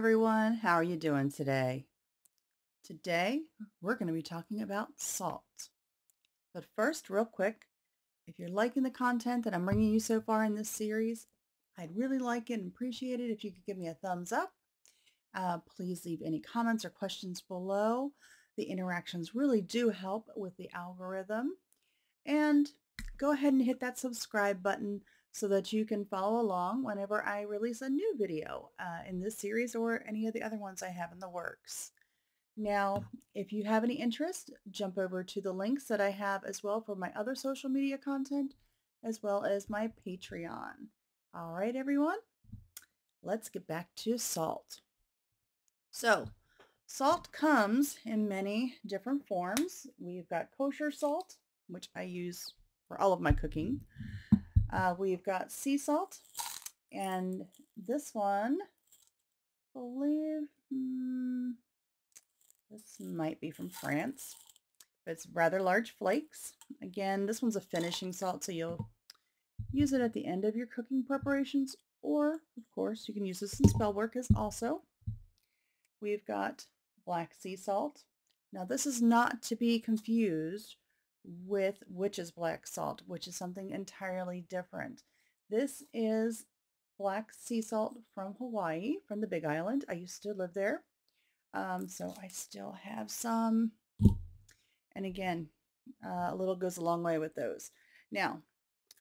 everyone. How are you doing today? Today, we're going to be talking about salt. But first, real quick, if you're liking the content that I'm bringing you so far in this series, I'd really like it and appreciate it if you could give me a thumbs up. Please leave any comments or questions below. The interactions really do help with the algorithm. And go ahead and hit that subscribe button so that you can follow along whenever I release a new video in this series or any of the other ones I have in the works. Now, if you have any interest, jump over to the links that I have as well for my other social media content, as well as my Patreon. All right, everyone, let's get back to salt. So, salt comes in many different forms. We've got kosher salt, which I use for all of my cooking. We've got sea salt, and this one, I believe, this might be from France. It's rather large flakes. Again, this one's a finishing salt, so you'll use it at the end of your cooking preparations, or, of course, you can use this in spell work as also. We've got black sea salt. Now, this is not to be confused with witch's black salt, which is something entirely different. This is black sea salt from Hawaii, from the Big Island. I used to live there, so I still have some. And again, a little goes a long way with those. Now,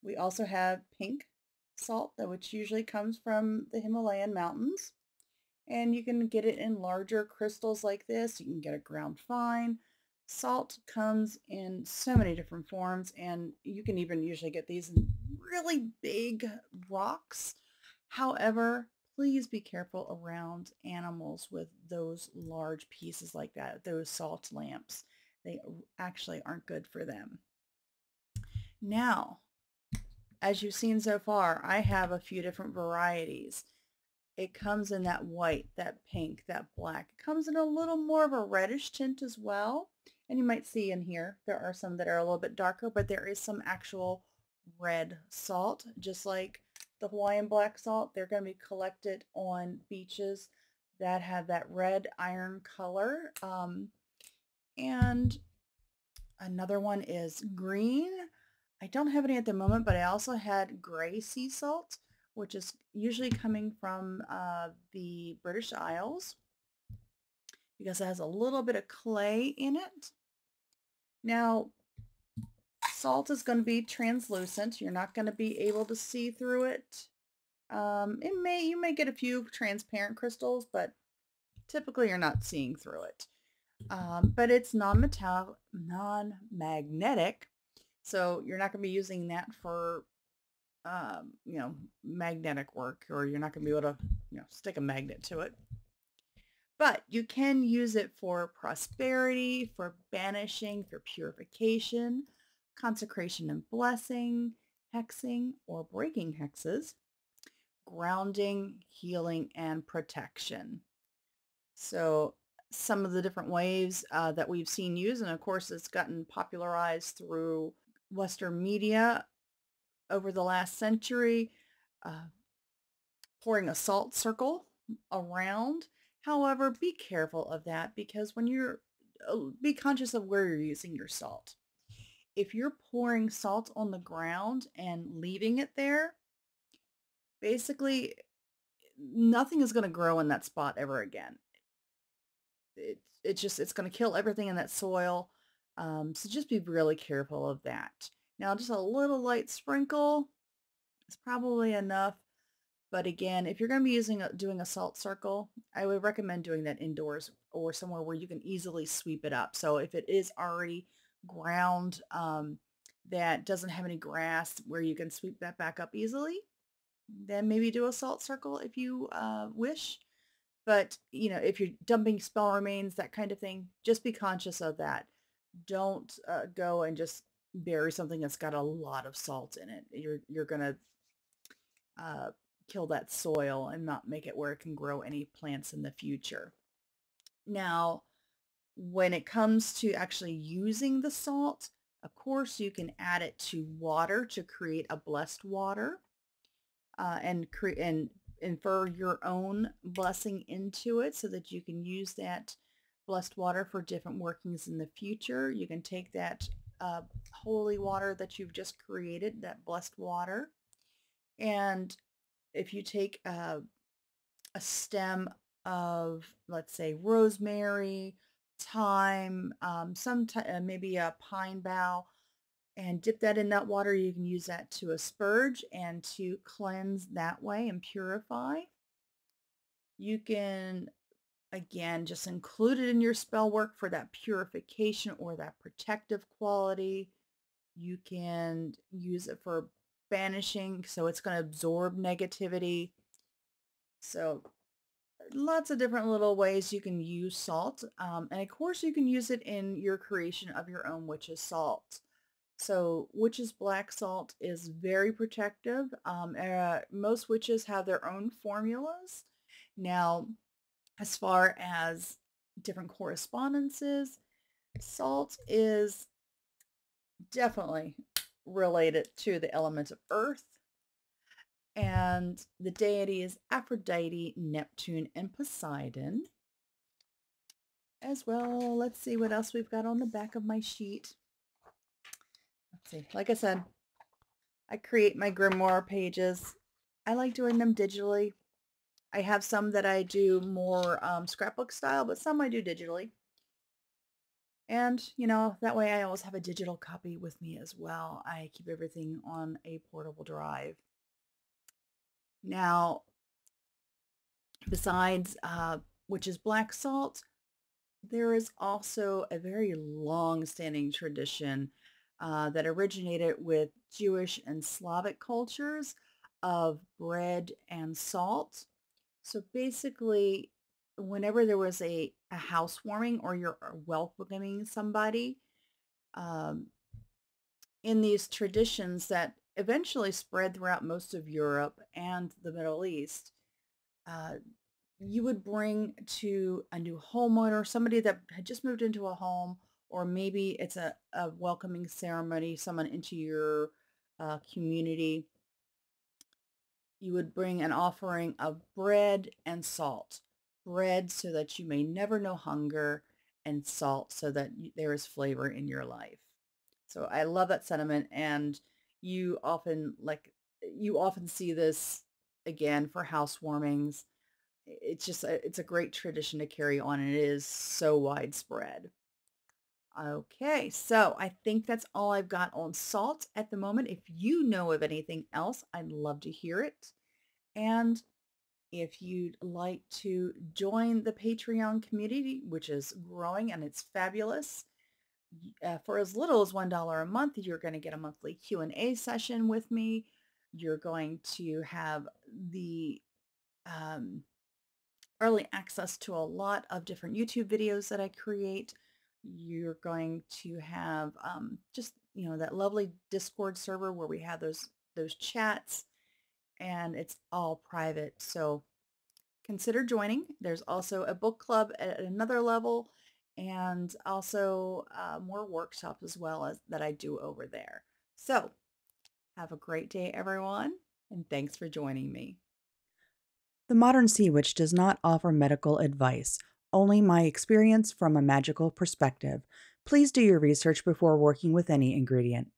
we also have pink salt, which usually comes from the Himalayan mountains. And you can get it in larger crystals like this. You can get it ground fine. Salt comes in so many different forms, and you can even usually get these in really big rocks. However, please be careful around animals with those large pieces like that, those salt lamps. They actually aren't good for them. Now, as you've seen so far, I have a few different varieties. It comes in that white, that pink, that black. It comes in a little more of a reddish tint as well. And you might see in here, there are some that are a little bit darker, but there is some actual red salt, just like the Hawaiian black salt. They're going to be collected on beaches that have that red iron color. And another one is green. I don't have any at the moment, but I also had gray sea salt, which is usually coming from the British Isles because it has a little bit of clay in it. Now, salt is going to be translucent. You're not going to be able to see through it. You may get a few transparent crystals, but typically you're not seeing through it. But it's non-metallic, non-magnetic, so you're not going to be using that for magnetic work, or you're not going to be able to, stick a magnet to it. But you can use it for prosperity, for banishing, for purification, consecration and blessing, hexing or breaking hexes, grounding, healing, and protection. So some of the different ways that we've seen used, and of course it's gotten popularized through Western media over the last century, pouring a salt circle around. However, be careful of that because when be conscious of where you're using your salt. If you're pouring salt on the ground and leaving it there, basically nothing is going to grow in that spot ever again. It's going to kill everything in that soil. So just be really careful of that. Now, just a little light sprinkle is probably enough. But again, if you're going to be doing a salt circle, I would recommend doing that indoors or somewhere where you can easily sweep it up. So if it is already ground that doesn't have any grass where you can sweep that back up easily, then maybe do a salt circle if you wish. But, if you're dumping spell remains, that kind of thing, just be conscious of that. Don't go and just bury something that's got a lot of salt in it. You're going to kill that soil and not make it where it can grow any plants in the future. Now, when it comes to actually using the salt, of course, you can add it to water to create a blessed water, and infer your own blessing into it so that you can use that blessed water for different workings in the future. You can take that holy water that you've just created, that blessed water, and if you take a stem of, let's say, rosemary, thyme, maybe a pine bough, and dip that in that water, you can use that to asperge and to cleanse that way and purify. You can, again, just include it in your spell work for that purification or that protective quality. You can use it for banishing, so it's going to absorb negativity. So lots of different little ways you can use salt. And of course, you can use it in your creation of your own witch's salt. So witch's black salt is very protective. Most witches have their own formulas. Now, as far as different correspondences, salt is definitely related to the element of earth. And the deity is Aphrodite, Neptune, and Poseidon. As well, let's see what else we've got on the back of my sheet. Let's see. Like I said, I create my grimoire pages. I like doing them digitally. I have some that I do more scrapbook style, but some I do digitally. And, that way I always have a digital copy with me as well. I keep everything on a portable drive. Now, besides witch's black salt, there is also a very long-standing tradition that originated with Jewish and Slavic cultures of bread and salt. So basically, whenever there was a housewarming or you're welcoming somebody, um, in these traditions that eventually spread throughout most of Europe and the Middle East, uh, you would bring to a new homeowner, somebody that had just moved into a home, or maybe it's a welcoming ceremony, someone into your community. You would bring an offering of bread and salt. Bread so that you may never know hunger, and salt so that there is flavor in your life. So I love that sentiment, and you often you often see this again for housewarmings. It's a great tradition to carry on, and it is so widespread. Okay, so I think that's all I've got on salt at the moment. If you know of anything else, I'd love to hear it. And if you'd like to join the Patreon community, which is growing and it's fabulous, for as little as $1 a month, you're going to get a monthly Q&A session with me. You're going to have the early access to a lot of different YouTube videos that I create. You're going to have just, that lovely Discord server where we have those chats, and it's all private. So consider joining. There's also a book club at another level, and also more workshops as well as that I do over there. So have a great day, everyone, and thanks for joining me. The Modern Sea Witch does not offer medical advice, only my experience from a magical perspective. Please do your research before working with any ingredient.